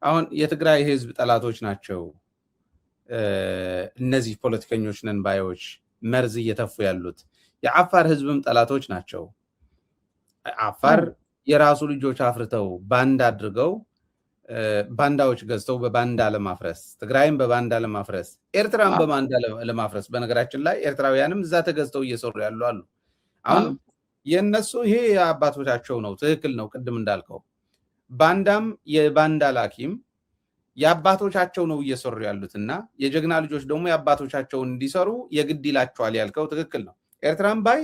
አሁን የትግራይ ህዝብ ጠላቶች ናቸው እነዚህ ፖለቲከኞች ነን ባዮች መርዝ እየተፉ ያሉት። የአፋር ህዝብም ጠላቶች ናቸው። አፋር የራሱ ልጆች አፍርተው ባንዳ አድርገው ባንዳዎች ገዝተው በባንዳ ለማፍረስ፣ ትግራይም በባንዳ ለማፍረስ፣ ኤርትራም በባንዳ ለማፍረስ። በነገራችን ላይ ኤርትራውያንም እዛ ተገዝተው እየሰሩ ያሉ አሉ። አሁን የነሱ ይሄ የአባቶቻቸው ነው። ትክክል ነው። ቅድም እንዳልከው ባንዳም የባንዳ ላኪም የአባቶቻቸው ነው እየሰሩ ያሉትና የጀግና ልጆች ደግሞ የአባቶቻቸውን እንዲሰሩ የግድ ይላቸዋል ያልከው ትክክል ነው። ኤርትራም ባይ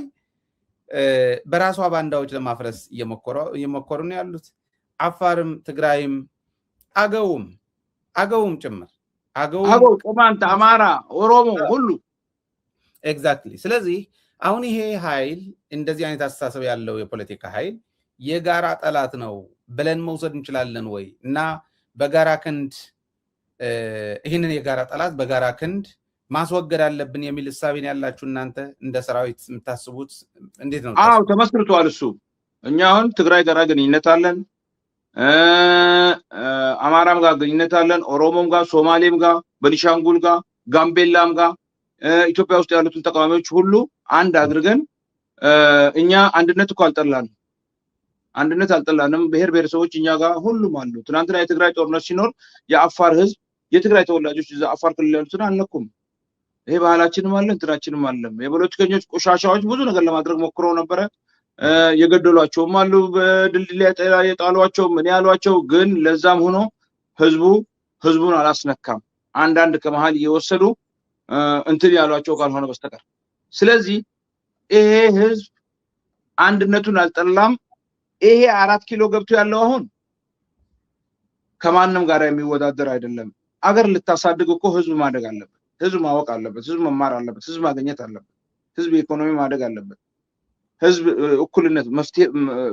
በራሷ ባንዳዎች ለማፍረስ እየሞከሩ ነው ያሉት። አፋርም ትግራይም አገውም ጭምር አገው፣ ቅማንት፣ አማራ፣ ኦሮሞ ሁሉ ኤግዛክትሊ። ስለዚህ አሁን ይሄ ኃይል እንደዚህ አይነት አስተሳሰብ ያለው የፖለቲካ ኃይል የጋራ ጠላት ነው ብለን መውሰድ እንችላለን ወይ? እና በጋራ ክንድ ይህንን የጋራ ጠላት በጋራ ክንድ ማስወገድ አለብን የሚል እሳቤን ያላችሁ እናንተ እንደ ሰራዊት የምታስቡት እንዴት ነው? አዎ ተመስርቷል እሱ። እኛ አሁን ትግራይ ጋር ግንኙነት አለን፣ አማራም ጋር ግንኙነት አለን፣ ኦሮሞም ጋር፣ ሶማሌም ጋር፣ በኒሻንጉል ጋር፣ ጋምቤላም ጋር ኢትዮጵያ ውስጥ ያሉትን ተቃዋሚዎች ሁሉ አንድ አድርገን እኛ አንድነት እኮ አልጠላንም። አንድነት አልጠላንም። ብሔር ብሔረሰቦች እኛ ጋር ሁሉም አሉ። ትናንትና የትግራይ ጦርነት ሲኖር የአፋር ህዝብ የትግራይ ተወላጆች እዛ አፋር ክልል ያሉትን አልነኩም። ይሄ ባህላችንም አለ እንትናችንም አለ። የፖለቲከኞች ቆሻሻዎች ብዙ ነገር ለማድረግ ሞክረው ነበረ። የገደሏቸውም አሉ፣ በድልድል ላይ የጣሏቸው ምን ያሏቸው። ግን ለዛም ሆኖ ህዝቡን አላስነካም። አንዳንድ ከመሃል እየወሰዱ እንትን ያሏቸው ካልሆነ በስተቀር። ስለዚህ ይሄ ህዝብ አንድነቱን አልጠላም። ይሄ 4 ኪሎ ገብቶ ያለው አሁን ከማንም ጋር የሚወዳደር አይደለም። አገር ልታሳድግ እኮ ህዝብ ማደግ አለበት። ህዝብ ማወቅ አለበት። ህዝብ መማር አለበት። ህዝብ ማግኘት አለበት። ህዝብ ኢኮኖሚ ማደግ አለበት። ህዝብ እኩልነት፣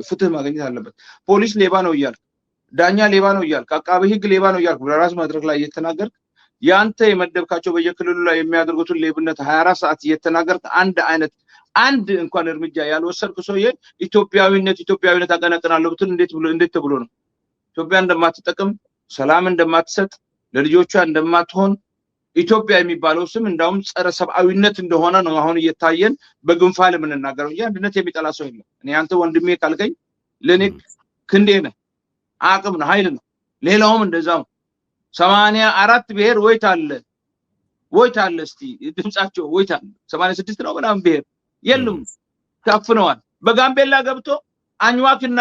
ፍትህ ማግኘት አለበት። ፖሊስ ሌባ ነው እያልክ፣ ዳኛ ሌባ ነው እያልክ፣ አቃቤ ህግ ሌባ ነው እያልክ በራስ መድረክ ላይ እየተናገርክ ያንተ የመደብካቸው በየክልሉ ላይ የሚያደርጉትን ሌብነት 24 ሰዓት እየተናገርክ አንድ እንኳን እርምጃ ያልወሰድክ ሰውዬ ኢትዮጵያዊነት አቀነቅናለሁ ብትል እንዴት ተብሎ ነው? ኢትዮጵያ እንደማትጠቅም፣ ሰላም እንደማትሰጥ፣ ለልጆቿ እንደማትሆን ኢትዮጵያ የሚባለው ስም እንዳውም ጸረ ሰብአዊነት እንደሆነ ነው አሁን እየታየን በግንፋል የምንናገረው። አንድነት የሚጠላ ሰው የለም። እኔ አንተ ወንድሜ ካልከኝ ለኔ ክንዴ ነህ፣ አቅም ነው፣ ኃይል ነው። ሌላውም እንደዛው 84 ብሔር ወይት አለ እስቲ ድምጻቸው ወይት አለ 86 ነው ምናምን ብሔር የሉም፣ ታፍነዋል። በጋምቤላ ገብቶ አኝዋክና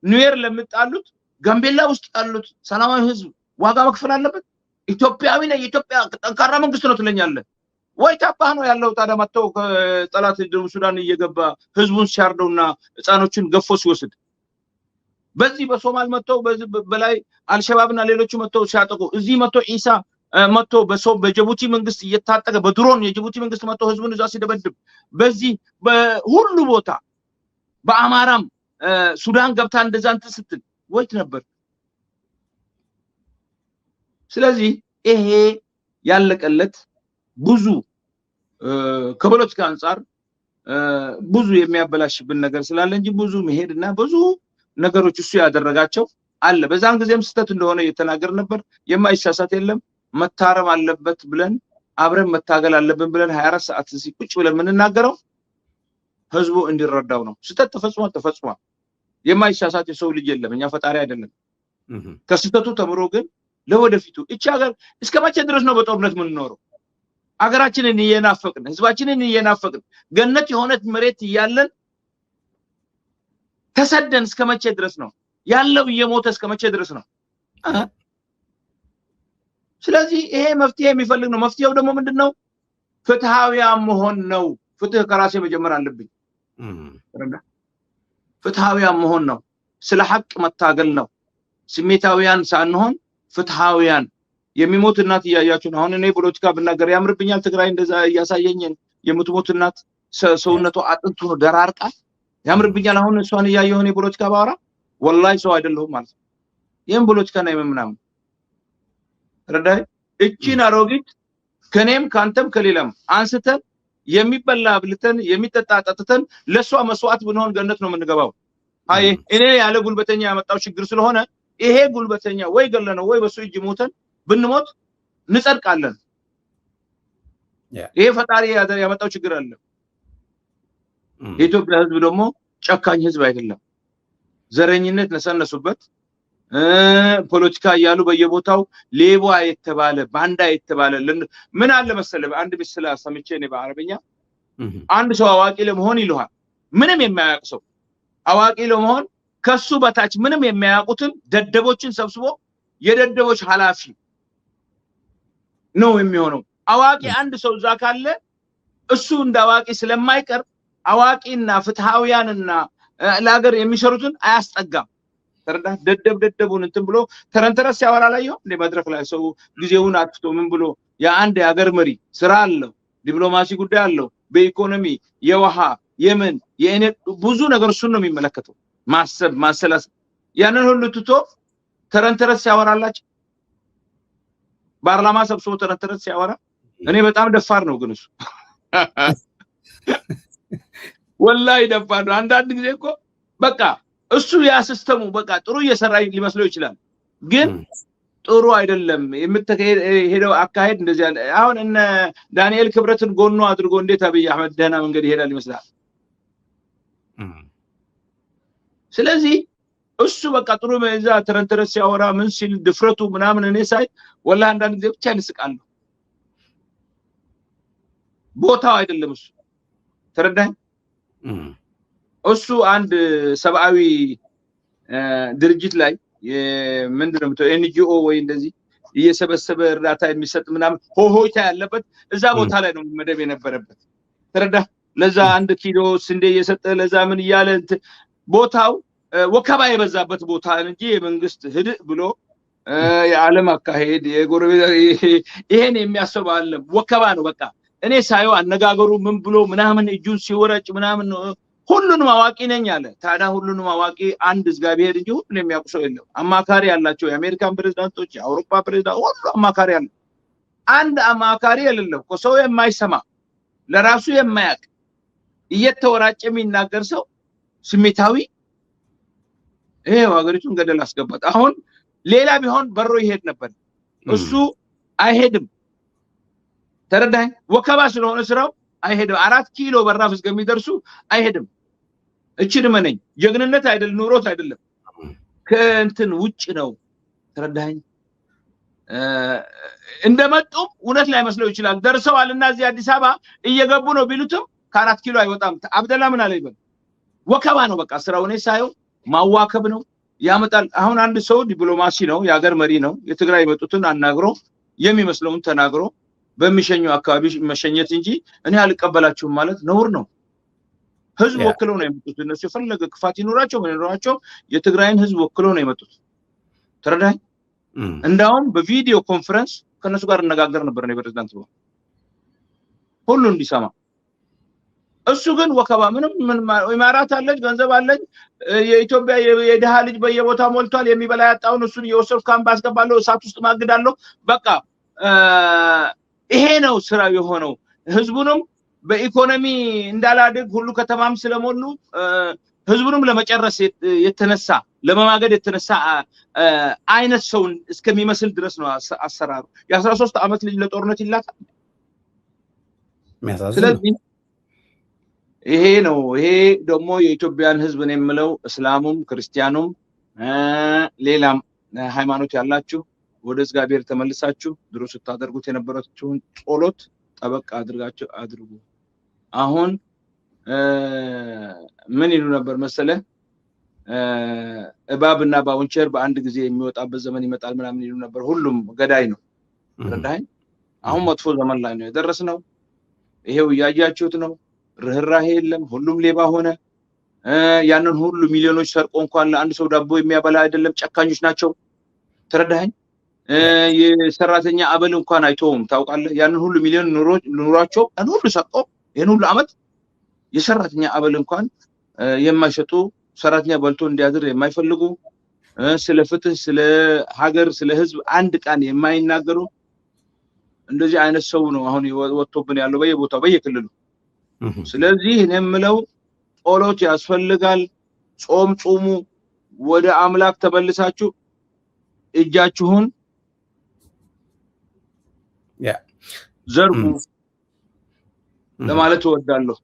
ኑዌር ለምጣሉት ጋምቤላ ውስጥ ያሉት ሰላማዊ ህዝብ ዋጋ መክፈል አለበት። ኢትዮጵያዊ ነው፣ የኢትዮጵያ ጠንካራ መንግስት ነው ትለኛለህ ወይ? ታባህ ነው ያለው። ታዲያ መተው ከጠላት ደቡብ ሱዳን እየገባ ህዝቡን ሲያርደውና ህፃኖችን ገፎ ሲወስድ፣ በዚህ በሶማል መተው በላይ አልሸባብና ሌሎቹ መተው ሲያጠቁ፣ እዚህ መተው ኢሳ መተው በጅቡቲ መንግስት እየታጠቀ በድሮን የጅቡቲ መንግስት መተው ህዝቡን እዛ ሲደበድብ፣ በዚህ በሁሉ ቦታ በአማራም ሱዳን ገብታ እንደዛ እንትን ስትል ወይት ነበር። ስለዚህ ይሄ ያለቀለት ብዙ ከፖለቲካ አንፃር ብዙ የሚያበላሽብን ነገር ስላለ እንጂ ብዙ መሄድና ብዙ ነገሮች እሱ ያደረጋቸው አለ። በዛን ጊዜም ስተት እንደሆነ እየተናገር ነበር። የማይሳሳት የለም፣ መታረም አለበት ብለን አብረን መታገል አለብን ብለን 24 ሰዓት እዚህ ቁጭ ብለን የምንናገረው ህዝቡ እንዲረዳው ነው። ስተት ተፈጽሟል። የማይሳሳት የሰው ልጅ የለም። እኛ ፈጣሪ አይደለም። ከስተቱ ተምሮ ግን ለወደፊቱ እቺ ሀገር እስከመቼ ድረስ ነው በጦርነት የምንኖረው? ሀገራችንን እየናፈቅን፣ ህዝባችንን እየናፈቅን፣ ገነት የሆነ መሬት እያለን ተሰደን እስከመቼ ድረስ ነው ያለው? እየሞተ እስከመቼ ድረስ ነው? ስለዚህ ይሄ መፍትሄ የሚፈልግ ነው። መፍትሄው ደግሞ ምንድነው? ፍትሃዊያን መሆን ነው። ፍትህ ከራሴ መጀመር አለብኝ። ፍትሃዊያን መሆን ነው። ስለ ሐቅ መታገል ነው። ስሜታዊያን ሳንሆን ፍትሃዊያን። የሚሞት እናት እያያችሁ ነው። አሁን እኔ ፖለቲካ ብናገር ያምርብኛል። ትግራይ እንደዛ እያሳየኝ የምትሞት እናት ሰውነቷ አጥንቱ ነው ደራርቃ ያምርብኛል። አሁን እሷን እያየሁ እኔ ፖለቲካ ባወራ ወላሂ ሰው አይደለሁም ማለት ነው። ይሄን ፖለቲካ ነው የምናምን ረዳይ እቺን አሮጊት ከኔም ካንተም ከሌላም አንስተን የሚበላ ብልተን የሚጠጣ ጠጥተን ለሷ መስዋዕት ብንሆን ገነት ነው የምንገባው። አይ እኔ ያለ ጉልበተኛ ያመጣው ችግር ስለሆነ ይሄ ጉልበተኛ ወይ ገለነው ወይ በሱ እጅ ሞተን ብንሞት ንጸድቃለን። ይሄ ፈጣሪ ያመጣው ችግር አለ። የኢትዮጵያ ህዝብ ደግሞ ጨካኝ ህዝብ አይደለም። ዘረኝነት ነሰነሱበት ፖለቲካ እያሉ በየቦታው ሌባ የተባለ ባንዳ የተባለ ምን አለ መሰለ አንድ ምስላ ሰምቼ ነው በአረብኛ አንድ ሰው አዋቂ ለመሆን ይልሃል ምንም የማያውቅ ሰው አዋቂ ለመሆን ከሱ በታች ምንም የማያውቁትን ደደቦችን ሰብስቦ የደደቦች ኃላፊ ነው የሚሆነው። አዋቂ አንድ ሰው እዛ ካለ እሱ እንደ አዋቂ ስለማይቀር አዋቂና ፍትሃውያንና ለሀገር የሚሰሩትን አያስጠጋም። ተረዳ ደደቡን እንትን ብሎ ተረንተረስ ያወራ ላይ እንደ መድረክ ላይ ሰው ጊዜውን አጥፍቶ ምን ብሎ የአንድ የሀገር መሪ ስራ አለው፣ ዲፕሎማሲ ጉዳይ አለው፣ በኢኮኖሚ የውሃ የምን የእኔ ብዙ ነገር እሱን ነው የሚመለከተው። ማሰብ ማሰላስ ያንን ሁሉ ትቶ ተረንተረስ ያወራላችሁ ፓርላማ ሰብስቦ ተረንተረስ ያወራ እኔ በጣም ደፋር ነው ግን እሱ ወላሂ ደፋር ነው። አንዳንድ ጊዜ እኮ በቃ እሱ ያ ሲስተሙ በቃ ጥሩ እየሰራ ሊመስለው ይችላል፣ ግን ጥሩ አይደለም የምትሄደው አካሄድ እንደዚህ ያለ። አሁን እነ ዳንኤል ክብረትን ጎኖ አድርጎ እንዴት አብይ አህመድ ደህና መንገድ ይሄዳል ይመስላል። ስለዚህ እሱ በቃ ጥሩ መዛ ተረንተረስ ሲያወራ ምን ሲል ድፍረቱ ምናምን እኔ ሳይ ወላሂ አንዳንድ ጊዜ ብቻ ልስቃለሁ። ቦታው አይደለም እሱ ተረዳኝ። እሱ አንድ ሰብአዊ ድርጅት ላይ ምንድነው ኤንጂኦ ወይ እንደዚህ እየሰበሰበ እርዳታ የሚሰጥ ምናምን ሆሆታ ያለበት እዛ ቦታ ላይ ነው መደብ የነበረበት ተረዳ። ለዛ 1 ኪሎ ስንዴ እየሰጠ ለዛ ምን እያለ ቦታው ወከባ የበዛበት ቦታ እንጂ የመንግስት ህድ ብሎ የዓለም አካሄድ የጎረቤት ይሄን የሚያስብ አለ ወከባ ነው። በቃ እኔ ሳየው አነጋገሩ ምን ብሎ ምናምን እጁን ሲወረጭ ምናምን ሁሉንም አዋቂ ነኝ አለ። ታዲያ ሁሉንም አዋቂ አንድ እግዚአብሔር እንጂ ሁሉንም የሚያውቁ ሰው የለም። አማካሪ ያላቸው የአሜሪካን ፕሬዝዳንቶች የአውሮፓ ፕሬዝዳንት ሁሉ አማካሪ አለ። አንድ አማካሪ የሌለው ሰው የማይሰማ ለራሱ የማያውቅ እየተወራጨ የሚናገር ሰው ስሜታዊ ሀገሪቱን ገደል አስገባት። አሁን ሌላ ቢሆን በሮ ይሄድ ነበር፣ እሱ አይሄድም። ተረዳኝ። ወከባ ስለሆነ ስራው አይሄድም። 4 ኪሎ በራፍ እስከሚደርሱ አይሄድም። እቺን መነኝ ጀግንነት አይደል ኑሮት አይደለም ከእንትን ውጭ ነው። ተረዳኝ። እንደመጡም እውነት ላይ መስለው ይችላል። ደርሰዋልና እዚህ አዲስ አበባ እየገቡ ነው ቢሉትም ከ4 ኪሎ አይወጣም። አብደላ ምን አለ ይበል ወከባ ነው በቃ ስራው። እኔ ሳየው ማዋከብ ነው ያመጣል። አሁን አንድ ሰው ዲፕሎማሲ ነው የሀገር መሪ ነው የትግራይ የመጡትን አናግሮ የሚመስለውን ተናግሮ በሚሸኘው አካባቢ መሸኘት እንጂ እኔ አልቀበላችሁም ማለት ነውር ነው። ህዝብ ወክለው ነው የመጡት። እነሱ የፈለገ ክፋት ይኖራቸው ምን ይኖራቸው የትግራይን ህዝብ ወክለው ነው የመጡት። ተረዳኝ። እንዳውም በቪዲዮ ኮንፈረንስ ከነሱ ጋር እነጋገር ነበር ነው ፕሬዝዳንት ሁሉ እንዲሰማ። እሱ ግን ወከባ ምንም ኢማራት አለች ገንዘብ አለኝ የኢትዮጵያ የደሃ ልጅ በየቦታው ሞልቷል የሚበላ ያጣውን እሱን እየወሰድኩ ካምፕ አስገባለሁ እሳት ውስጥ ማግዳለሁ በቃ ይሄ ነው ስራው የሆነው። ህዝቡንም በኢኮኖሚ እንዳላድግ ሁሉ ከተማም ስለሞሉ ህዝቡንም ለመጨረስ የተነሳ ለመማገድ የተነሳ አይነት ሰው እስከሚመስል ድረስ ነው አሰራሩ። የ13 ዓመት ልጅ ለጦርነት ይላካል። ስለዚህ ይሄ ነው። ይሄ ደግሞ የኢትዮጵያን ህዝብ ነው የምለው እስላሙም ክርስቲያኑም ሌላም ሃይማኖት ያላችሁ ወደ እግዚአብሔር ተመልሳችሁ ድሮ ስታደርጉት የነበራችሁን ጸሎት ጠበቅ አድርጋችሁ አድርጉ። አሁን ምን ይሉ ነበር መሰለ እባብና ባውንቸር በአንድ ጊዜ የሚወጣበት ዘመን ይመጣል ምናምን ይሉ ነበር። ሁሉም ገዳይ ነው ረዳኝ። አሁን መጥፎ ዘመን ላይ ነው የደረስነው። ይሄው እያያችሁት ነው። ርህራሄ የለም። ሁሉም ሌባ ሆነ። ያንን ሁሉ ሚሊዮኖች ሰርቆ እንኳን ለአንድ ሰው ዳቦ የሚያበላ አይደለም። ጨካኞች ናቸው። ተረዳኝ። የሰራተኛ አበል እንኳን አይተውም ታውቃለህ። ያንን ሁሉ ሚሊዮን ኑሯቸው ያን ሁሉ ሰርቆ ይሄን ሁሉ አመት የሰራተኛ አበል እንኳን የማይሰጡ ሰራተኛ በልቶ እንዲያድር የማይፈልጉ ስለ ፍትህ ስለ ሀገር ስለ ህዝብ አንድ ቃል የማይናገሩ እንደዚህ አይነት ሰው ነው አሁን ወጥቶብን ያለው በየቦታው በየክልሉ። ስለዚህ እኔ የምለው ጸሎት ያስፈልጋል። ጾም ጾሙ፣ ወደ አምላክ ተመልሳችሁ እጃችሁን ዘርጉ ለማለት እወዳለሁ።